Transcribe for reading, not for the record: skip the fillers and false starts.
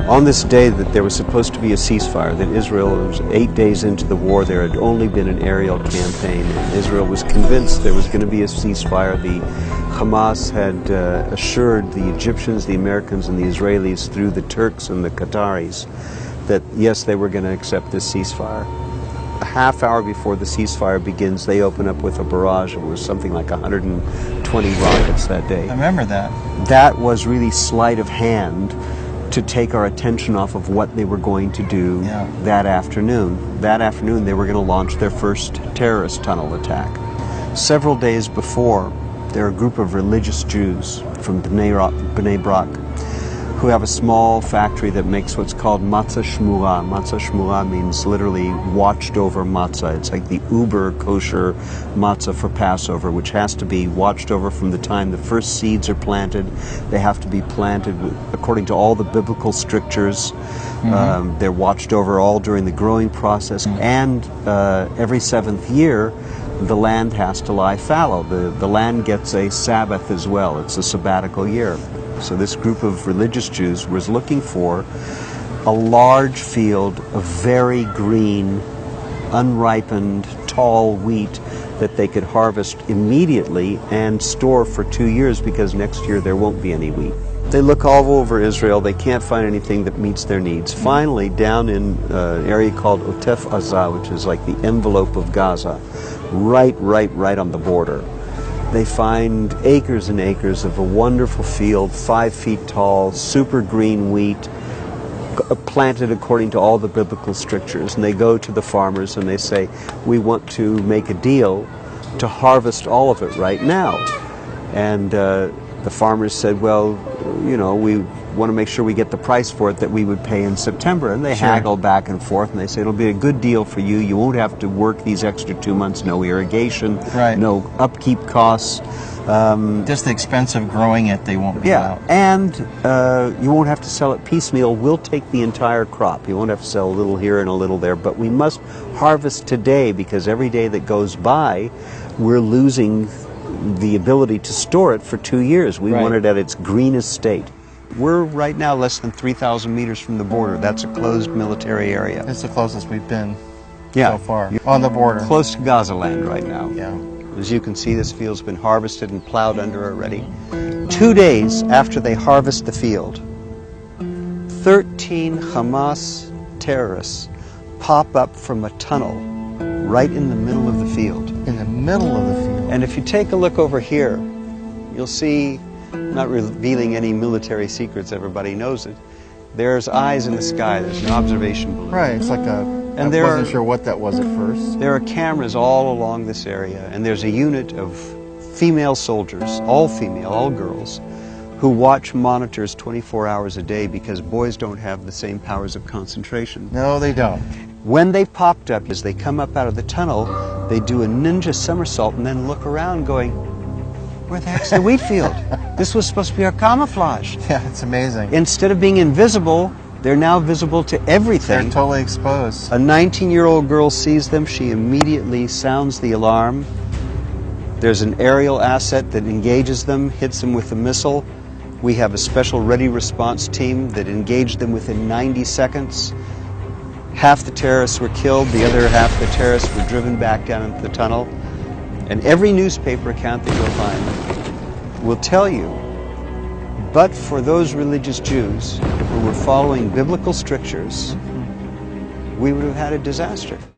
On this day that there was supposed to be a ceasefire, that Israel was 8 days into the war, there had only been an aerial campaign, and Israel was convinced there was going to be a ceasefire. The Hamas had assured the Egyptians, the Americans, and the Israelis through the Turks and the Qataris that yes, they were going to accept this ceasefire. A half hour before the ceasefire begins, they open up with a barrage. It was something like 120 rockets that day. I remember that. That was really sleight of hand to take our attention off of what they were going to do that afternoon. That afternoon, they were going to launch their first terrorist tunnel attack. Several days before, there are a group of religious Jews from Bnei Brak who have a small factory that makes what's called matzo shmura. Matzo shmura means literally watched over matzah. It's like the uber kosher matzah for Passover, which has to be watched over from the time the first seeds are planted. They have to be planted according to all the biblical strictures. They're watched over all during the growing process, and every seventh year the land has to lie fallow. The land gets a Sabbath as well. It's a sabbatical year. So this group of religious Jews was looking for a large field of very green, unripened, tall wheat that they could harvest immediately and store for 2 years, because next year there won't be any wheat. They look all over Israel. They can't find anything that meets their needs. Finally, down in an area called Otef Azah, which is like the envelope of Gaza, right on the border, they find acres and acres of a wonderful field, 5 feet tall, super green wheat, planted according to all the biblical strictures. And they go to the farmers and they say, we want to make a deal to harvest all of it right now. And the farmers said, well, you know, we want to make sure we get the price for it that we would pay in September. And they haggle back and forth, and they say, it'll be a good deal for you. You won't have to work these extra 2 months, no irrigation, no upkeep costs. Just the expense of growing it, they won't be out. And you won't have to sell it piecemeal. We'll take the entire crop. You won't have to sell a little here and a little there, but we must harvest today, because every day that goes by, we're losing the ability to store it for 2 years. We want it at its greenest state. We're right now less than 3,000 meters from the border. That's a closed military area. It's the closest we've been so far. On the border. Close to Gaza land right now. Yeah. As you can see, this field's been harvested and plowed under already. 2 days after they harvest the field, 13 Hamas terrorists pop up from a tunnel right in the middle of the field. In the middle of the field. And if you take a look over here, you'll see, not revealing any military secrets, everybody knows it, there's eyes in the sky, there's an observation balloon. Right, it's like I wasn't sure what that was at first. There are cameras all along this area, and there's a unit of female soldiers, all female, all girls, who watch monitors 24 hours a day, because boys don't have the same powers of concentration. No, they don't. When they popped up, as they come up out of the tunnel, they do a ninja somersault and then look around going, where the heck's the wheat field? This was supposed to be our camouflage. Yeah, it's amazing. Instead of being invisible, they're now visible to everything. They're totally exposed. A 19-year-old girl sees them. She immediately sounds the alarm. There's an aerial asset that engages them, hits them with a missile. We have a special ready response team that engaged them within 90 seconds. Half the terrorists were killed, the other half the terrorists were driven back down into the tunnel. And every newspaper account that you'll find will tell you, but for those religious Jews who were following biblical strictures, we would have had a disaster.